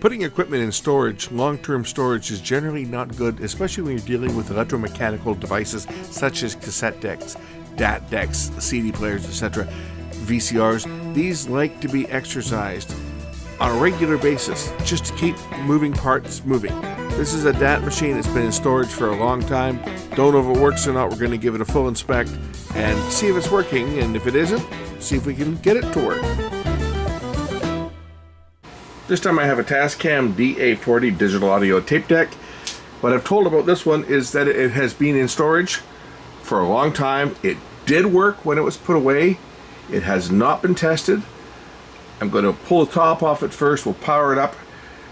Putting equipment in storage, long-term storage, is generally not good, especially when you're dealing with electromechanical devices such as cassette decks, DAT decks, CD players, etc., VCRs. These like to be exercised on a regular basis, just to keep moving parts moving. This is a DAT machine that's been in storage for a long time. Don't know if it works or not. We're going to give it a full inspect and see if it's working, and if it isn't, see if we can get it to work. This time I have a TASCAM DA40 digital audio tape deck. What I've told about this one is that it has been in storage for a long time. It did work when it was put away. It has not been tested. I'm going to pull the top off it first. We'll power it up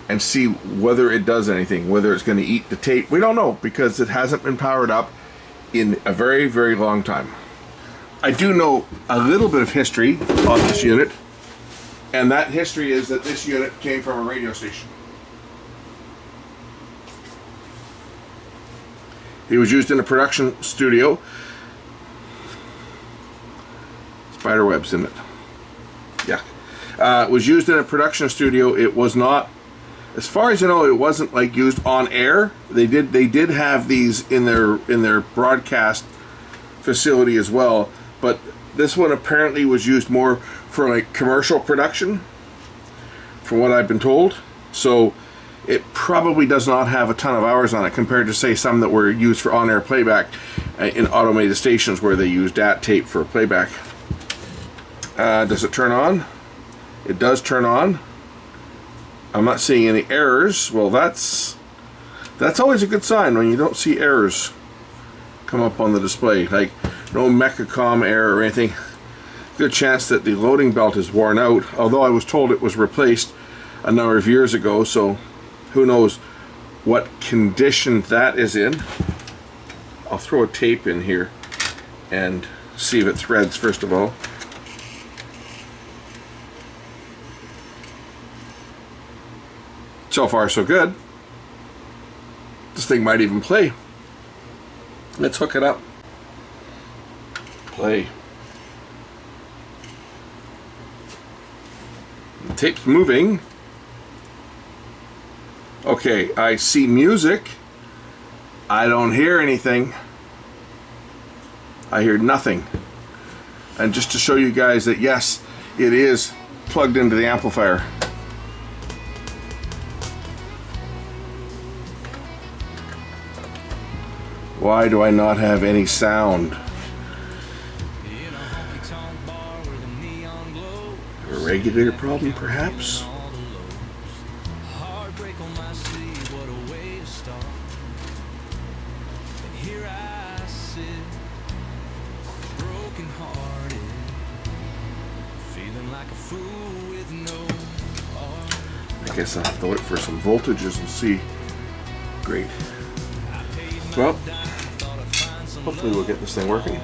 and see whether it does anything, whether it's going to eat the tape. We don't know because it hasn't been powered up in a very, very long time. I do know a little bit of history on this unit, and that history is that this unit came from a radio station. It was used in a production studio. Spider webs in it. Yeah. It was used in a production studio. It was not, as far as I know, it wasn't like used on air. They did have these in their broadcast facility as well, but this one apparently was used more for like commercial production, from what I've been told. So it probably does not have a ton of hours on it compared to, say, some that were used for on-air playback in automated stations where they use DAT tape for playback. Does it turn on? It does turn on. I'm not seeing any errors. Well, that's always a good sign when you don't see errors come up on the display, like no Mechacom error or anything. Good chance that the loading belt is worn out, although I was told it was replaced a number of years ago, so who knows what condition that is in. I'll throw a tape in here and see if it threads first of all. So far, so good. This thing might even play. Let's hook it up. Play. The tape's moving. Okay, I see music. I don't hear anything. I hear nothing. And just to show you guys that yes, it is plugged into the amplifier. Why do I not have any sound? A regulator problem, perhaps? I guess I'll have to look for some voltages and see. Great. Well, hopefully we'll get this thing working.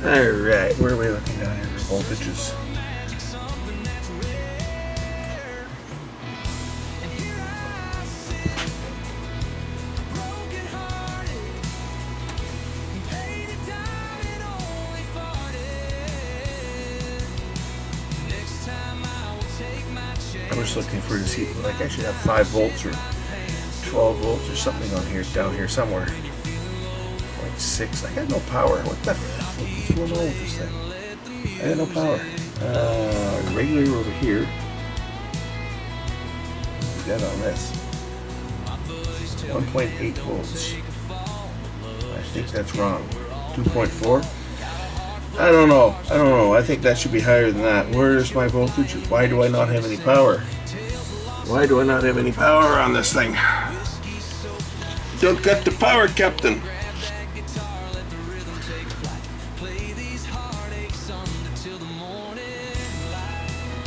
Alright, where are we looking down here for voltages? I was looking for to see, like, I should have 5 volts or 12 volts or something on here, down here somewhere. Like 6. I got no power. What the fuck is going on with this thing? I got no power. Regulator over here. What's that on this? 1.8 volts. I think that's wrong. 2.4. I don't know. I think that should be higher than that. Where's my voltage? Why do I not have any power? Why do I not have any power on this thing? Don't got the power, Captain.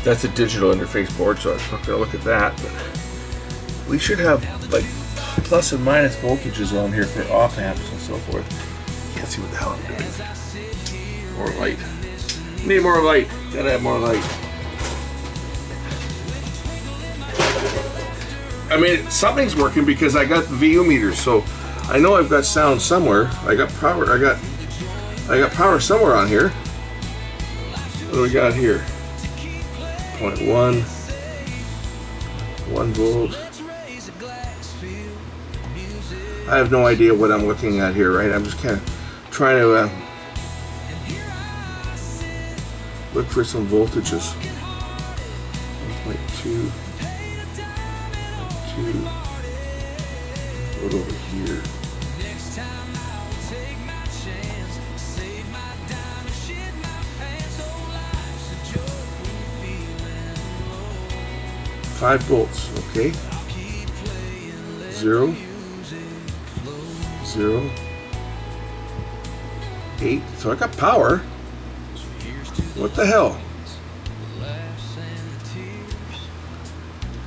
That's a digital interface board, so I'm not going to look at that. But we should have like plus and minus voltages on here for op amps and so forth. Can't see what the hell I'm doing. More light. Need more light. Gotta have more light. I mean, something's working because I got the VU meters, so I know I've got sound somewhere. I got power. I got power somewhere on here. What do we got here? 0.1, 1 volt. I have no idea what I'm looking at here, right? I'm just kind of trying to look for some voltages. 1.2. 2. What over here? 5 volts, okay. 0, 0, 8. So I got power. What the hell?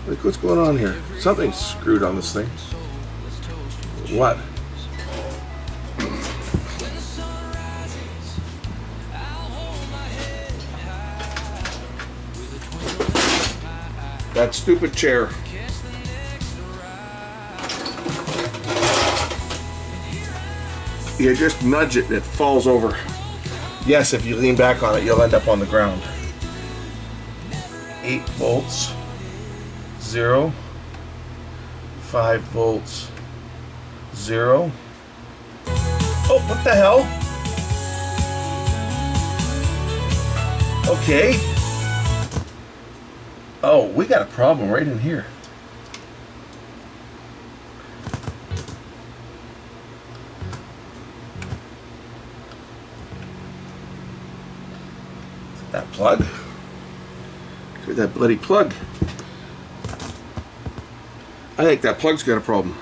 Look what's going on here. Something's screwed on this thing. What? That stupid chair. You just nudge it and it falls over. Yes, if you lean back on it, you'll end up on the ground. 8 volts. 0. 5 volts. 0. Oh, what the hell? Okay. Oh, we got a problem right in here. That plug? Look at that bloody plug. I think that plug's got a problem.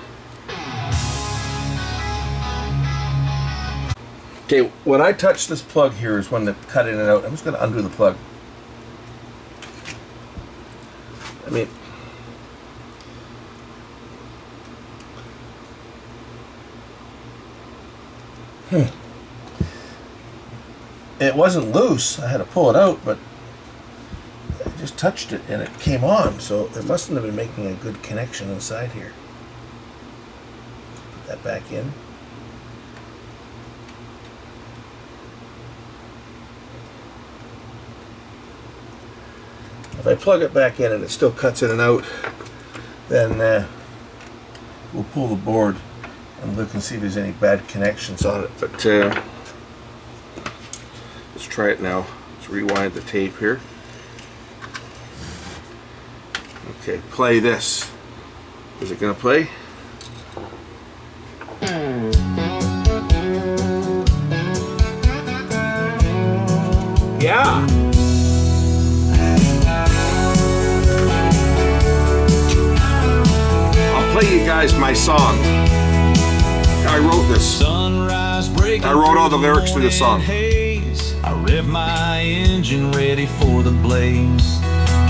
Okay, when I touch this plug here is when the cut in and out. I'm just going to undo the plug. I mean, it wasn't loose. I had to pull it out, but I just touched it and it came on, so it mustn't have been making a good connection inside here. Put that back in. If I plug it back in and it still cuts in and out, then we'll pull the board and look and see if there's any bad connections on it. But let's try it now. Let's rewind the tape here. Okay, play this. Is it going to play? Yeah. Play you guys my song. I wrote this. I wrote all the lyrics to this song. I rev my engine ready for the blaze.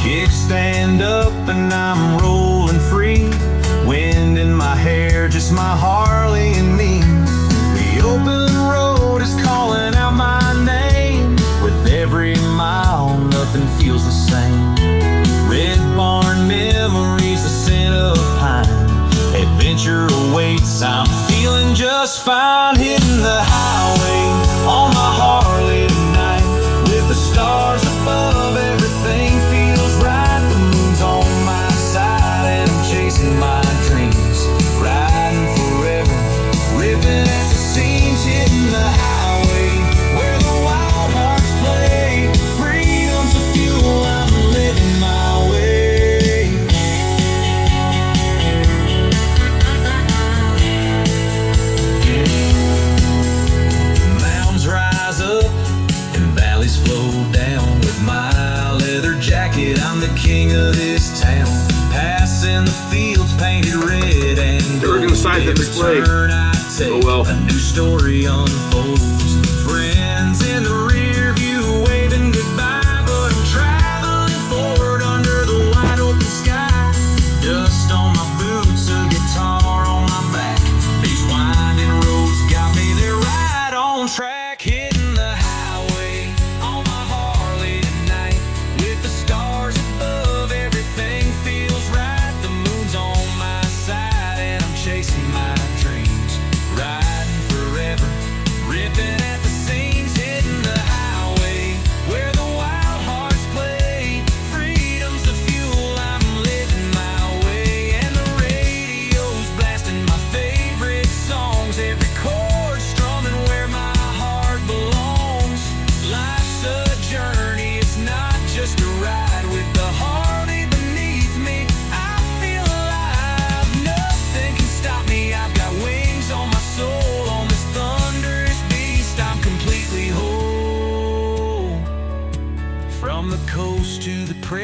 Kickstand up and I'm rolling free. Wind in my hair, just my Harley and me. The open road is calling out my name. With every mile, nothing feels the same. Red barn memories, the scent of pine. Adventure awaits, I'm feeling just fine. Hitting the highway on my Harley tonight. With the stars above, everything feels right. The moon's on my side and I'm chasing my dreams. Riding forever, ripping at the seams. Hitting the highway where the wild hearts play. Freedom's the fuel, I'm living my way. I'm the king of this town, passing the fields painted red and They were gonna side the display. Oh well. A new story unfolds. Friends in the rear view waving goodbye, but I'm traveling forward under the wide open sky. Dust on my boots, a guitar on my back. These winding roads got me there right on track. Hitting the highway on my Harley tonight. With the stars above, everything feels right. The moon's on my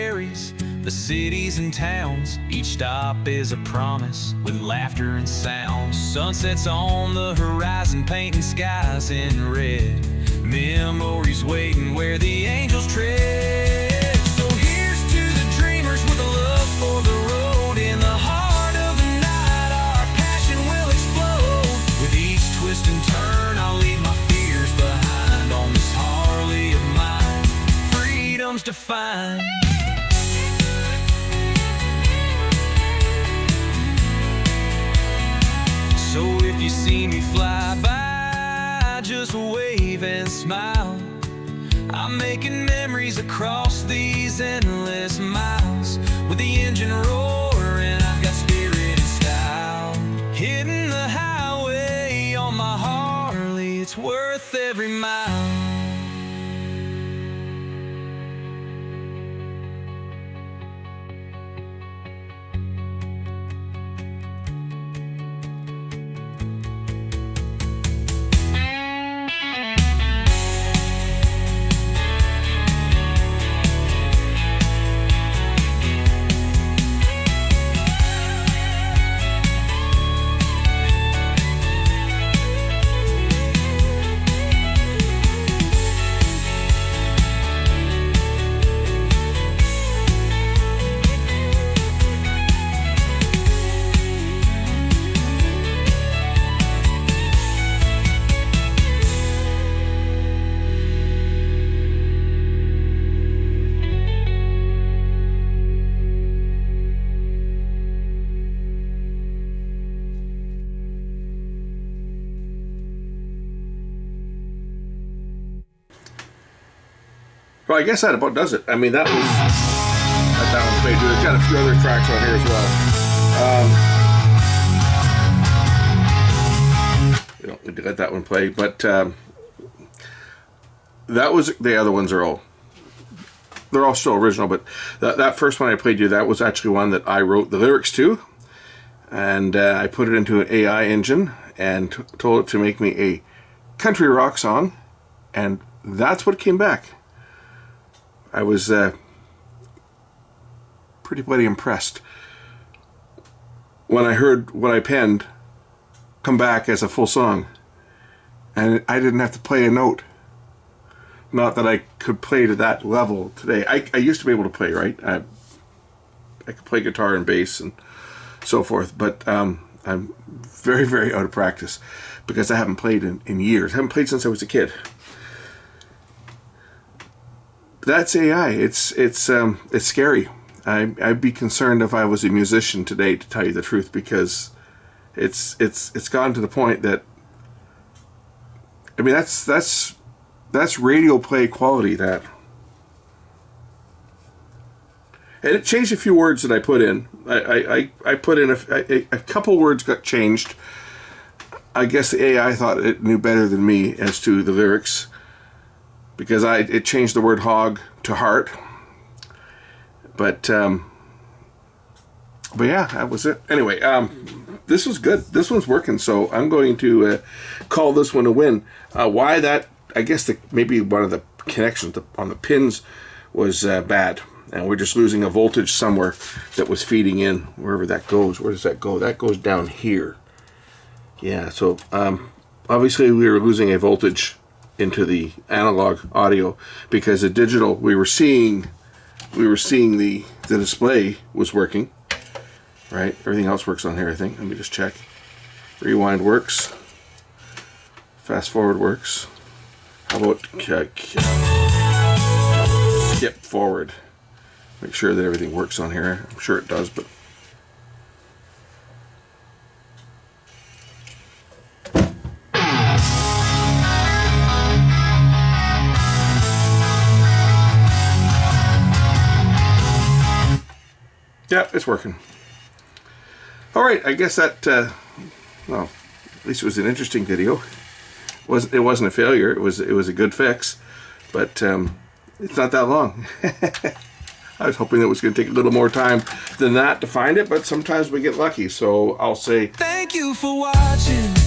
prairies, the cities and towns. Each stop is a promise with laughter and sound. Sunsets on the horizon, painting skies in red. Memories waiting where the angels tread. So here's to the dreamers with a love for the road. In the heart of the night, our passion will explode. With each twist and turn, I'll leave my fears behind. On this Harley of mine, freedom's defined. So if you see me fly by, just wave and smile. I'm making memories across these endless miles. With the engine roaring, I've got spirit and style. Hitting the highway on my Harley, it's worth every mile. Well, I guess that about does it. I mean, that one played. There's got a few other tracks on here as well. You don't need to let that one play, but that was the other ones are all. They're all still original, but that first one I played you, that was actually one that I wrote the lyrics to, and I put it into an AI engine and told it to make me a country rock song, and that's what came back. I was pretty bloody impressed when I heard what I penned come back as a full song, and I didn't have to play a note. Not that I could play to that level today. I used to be able to play, right? I could play guitar and bass and so forth, but I'm very, very out of practice because I haven't played in years. I haven't played since I was a kid. That's AI. It's scary. I'd be concerned if I was a musician today, to tell you the truth, because it's gotten to the point that, I mean, that's radio play quality. That, and it changed a few words that I put in. I put in a couple words got changed. I guess the AI thought it knew better than me as to the lyrics, because it changed the word hog to heart. But yeah, that was it. Anyway, this was good. This one's working, so I'm going to call this one a win. Why that? I guess maybe one of the connections on the pins was bad, and we're just losing a voltage somewhere that was feeding in wherever that goes. Where does that go? That goes down here. Yeah. So obviously we were losing a voltage into the analog audio because the digital we were seeing the display was working, right? Everything else works on here, I think. Let me just check. Rewind works. Fast forward works. How about skip forward? Make sure that everything works on here. I'm sure it does, but yeah, it's working. All right, I guess that, well, at least it was an interesting video. It wasn't a failure. It was a good fix, but it's not that long. I was hoping it was going to take a little more time than that to find it, but sometimes we get lucky. So I'll say thank you for watching.